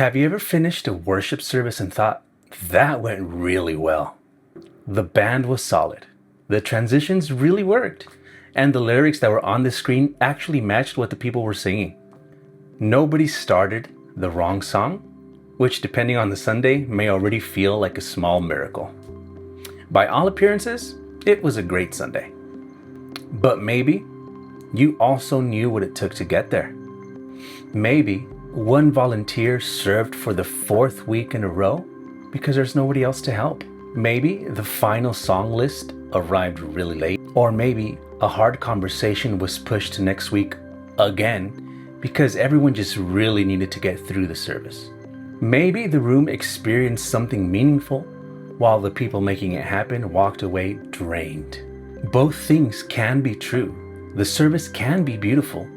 Have you ever finished a worship service and thought, that went really well? The band was solid, the transitions really worked, and the lyrics that were on the screen actually matched what the people were singing. Nobody started the wrong song, which depending on the Sunday may already feel like a small miracle. By all appearances, it was a great Sunday. But maybe you also knew what it took to get there. Maybe one volunteer served for the fourth week in a row because there's nobody else to help. Maybe the final song list arrived really late. Or maybe a hard conversation was pushed to next week again because everyone just really needed to get through the service. Maybe the room experienced something meaningful while the people making it happen walked away drained. Both things can be true. The service can be beautiful,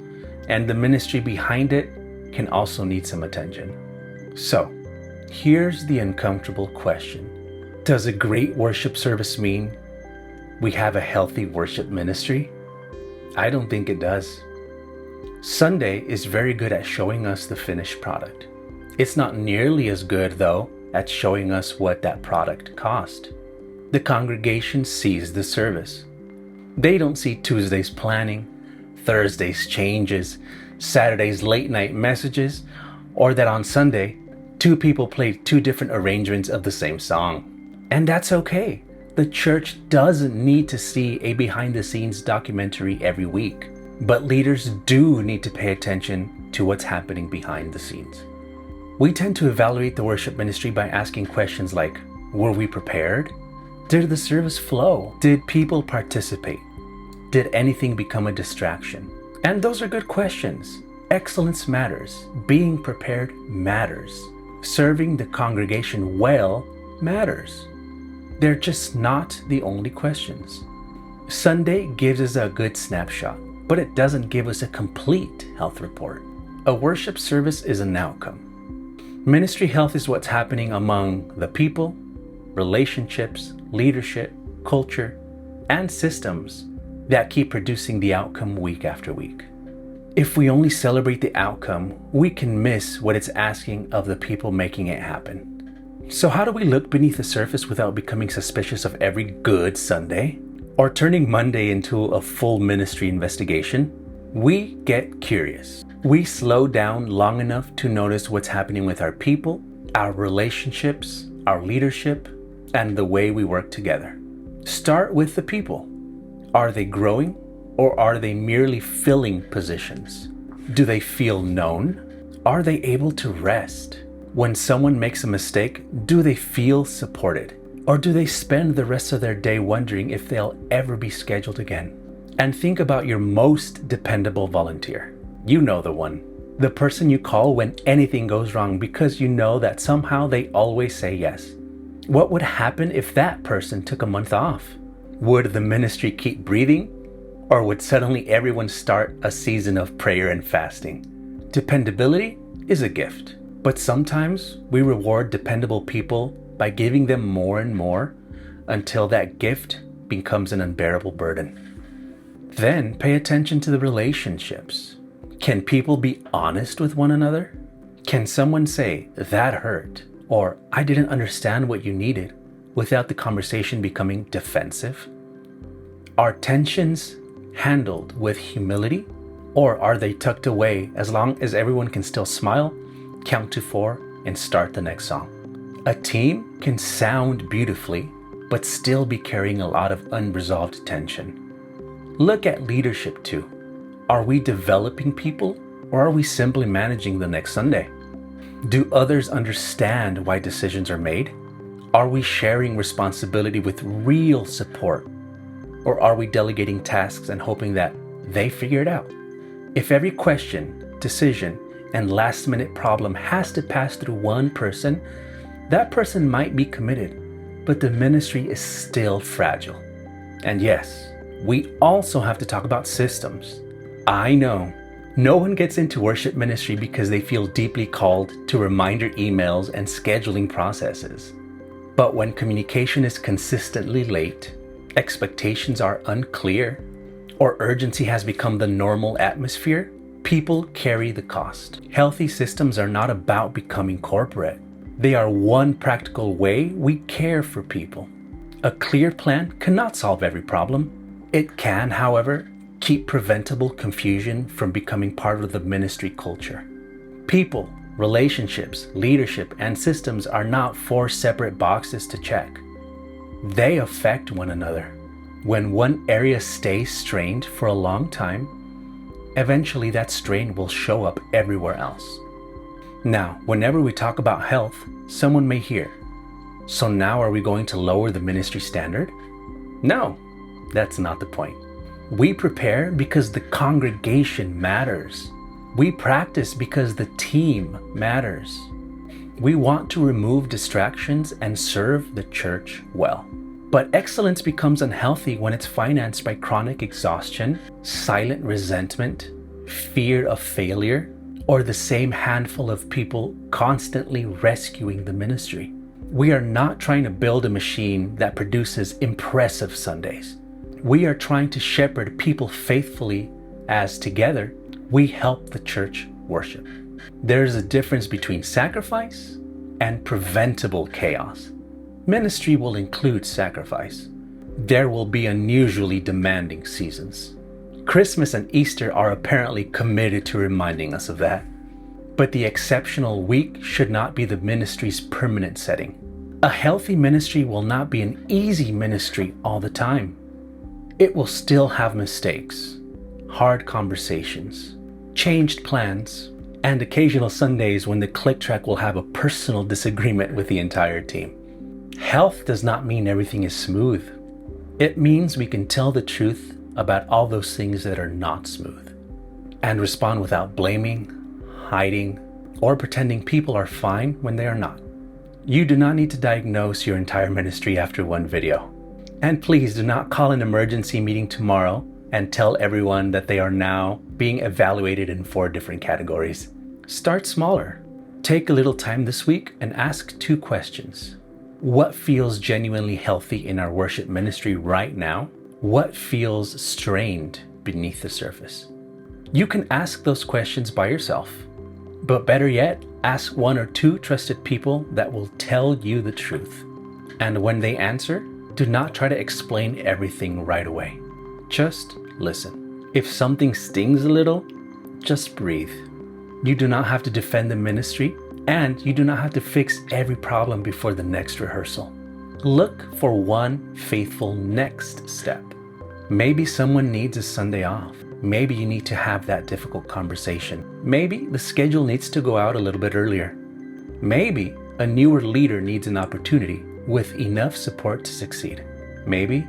and the ministry behind it can also need some attention. So, here's the uncomfortable question. Does a great worship service mean we have a healthy worship ministry? I don't think it does. Sunday is very good at showing us the finished product. It's not nearly as good, though, at showing us what that product cost. The congregation sees the service. They don't see Tuesday's planning, Thursday's changes, Saturday's late night messages, or that on Sunday, two people played two different arrangements of the same song. And that's okay. The church doesn't need to see a behind the scenes documentary every week, but leaders do need to pay attention to what's happening behind the scenes. We tend to evaluate the worship ministry by asking questions like, were we prepared? Did the service flow? Did people participate? Did anything become a distraction? And those are good questions. Excellence matters. Being prepared matters. Serving the congregation well matters. They're just not the only questions. Sunday gives us a good snapshot, but it doesn't give us a complete health report. A worship service is an outcome. Ministry health is what's happening among the people, relationships, leadership, culture, and systems that keep producing the outcome week after week. If we only celebrate the outcome, we can miss what it's asking of the people making it happen. So how do we look beneath the surface without becoming suspicious of every good Sunday? Or turning Monday into a full ministry investigation? We get curious. We slow down long enough to notice what's happening with our people, our relationships, our leadership, and the way we work together. Start with the people. Are they growing, or are they merely filling positions? Do they feel known? Are they able to rest? When someone makes a mistake, do they feel supported? Or do they spend the rest of their day wondering if they'll ever be scheduled again? And think about your most dependable volunteer. You know the one. The person you call when anything goes wrong because you know that somehow they always say yes. What would happen if that person took a month off? Would the ministry keep breathing? Or would suddenly everyone start a season of prayer and fasting? Dependability is a gift, but sometimes we reward dependable people by giving them more and more until that gift becomes an unbearable burden. Then pay attention to the relationships. Can people be honest with one another? Can someone say, that hurt, or I didn't understand what you needed, without the conversation becoming defensive? Are tensions handled with humility, or are they tucked away as long as everyone can still smile, count to 4, and start the next song? A team can sound beautifully, but still be carrying a lot of unresolved tension. Look at leadership too. Are we developing people, or are we simply managing the next Sunday? Do others understand why decisions are made? Are we sharing responsibility with real support? Or are we delegating tasks and hoping that they figure it out? If every question, decision, and last-minute problem has to pass through one person, that person might be committed, but the ministry is still fragile. And yes, we also have to talk about systems. I know no one gets into worship ministry because they feel deeply called to reminder emails and scheduling processes. But when communication is consistently late, expectations are unclear, or urgency has become the normal atmosphere, People carry the cost. Healthy systems are not about becoming corporate. They are one practical way we care for people. A clear plan cannot solve every problem. It can, however, keep preventable confusion from becoming part of the ministry culture. People, relationships, leadership, and systems are not 4 separate boxes to check. They affect one another. When one area stays strained for a long time, eventually that strain will show up everywhere else. Now, whenever we talk about health, someone may hear, "So now are we going to lower the ministry standard?" No, that's not the point. We prepare because the congregation matters. We practice because the team matters. We want to remove distractions and serve the church well. But excellence becomes unhealthy when it's financed by chronic exhaustion, silent resentment, fear of failure, or the same handful of people constantly rescuing the ministry. We are not trying to build a machine that produces impressive Sundays. We are trying to shepherd people faithfully as together we help the church worship. There is a difference between sacrifice and preventable chaos. Ministry will include sacrifice. There will be unusually demanding seasons. Christmas and Easter are apparently committed to reminding us of that. But the exceptional week should not be the ministry's permanent setting. A healthy ministry will not be an easy ministry all the time. It will still have mistakes, hard conversations, changed plans, and occasional Sundays when the click track will have a personal disagreement with the entire team. Health does not mean everything is smooth. It means we can tell the truth about all those things that are not smooth and respond without blaming, hiding, or pretending people are fine when they are not. You do not need to diagnose your entire ministry after one video. And please do not call an emergency meeting tomorrow and tell everyone that they are now being evaluated in 4 different categories. Start smaller. Take a little time this week and ask 2 questions. What feels genuinely healthy in our worship ministry right now? What feels strained beneath the surface? You can ask those questions by yourself, but better yet, ask 1 or 2 trusted people that will tell you the truth. And when they answer, do not try to explain everything right away. Just listen. If something stings a little, just breathe. You do not have to defend the ministry, and you do not have to fix every problem before the next rehearsal. Look for one faithful next step. Maybe someone needs a Sunday off. Maybe you need to have that difficult conversation. Maybe the schedule needs to go out a little bit earlier. Maybe a newer leader needs an opportunity with enough support to succeed. Maybe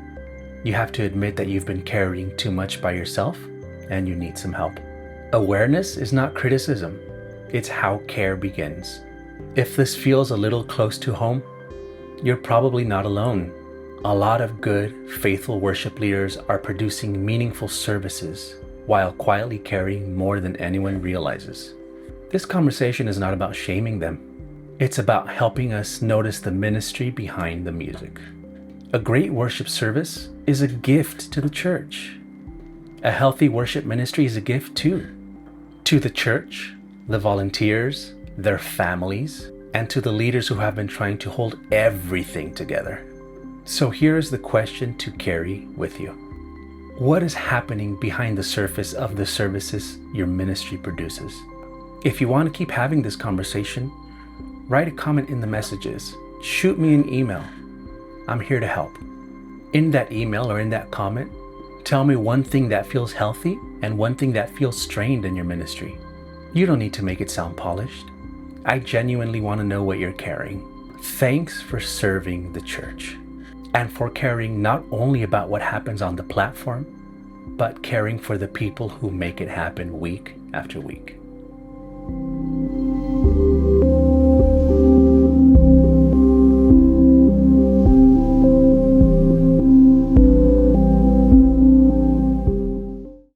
you have to admit that you've been carrying too much by yourself and you need some help. Awareness is not criticism. It's how care begins. If this feels a little close to home, you're probably not alone. A lot of good, faithful worship leaders are producing meaningful services while quietly carrying more than anyone realizes. This conversation is not about shaming them. It's about helping us notice the ministry behind the music. A great worship service is a gift to the church. A healthy worship ministry is a gift too. To the church, the volunteers, their families, and to the leaders who have been trying to hold everything together. So here is the question to carry with you. What is happening behind the surface of the services your ministry produces? If you want to keep having this conversation, write a comment in the messages. Shoot me an email. I'm here to help. In that email or in that comment, tell me one thing that feels healthy and one thing that feels strained in your ministry. You don't need to make it sound polished. I genuinely want to know what you're carrying. Thanks for serving the church and for caring not only about what happens on the platform, but caring for the people who make it happen week after week.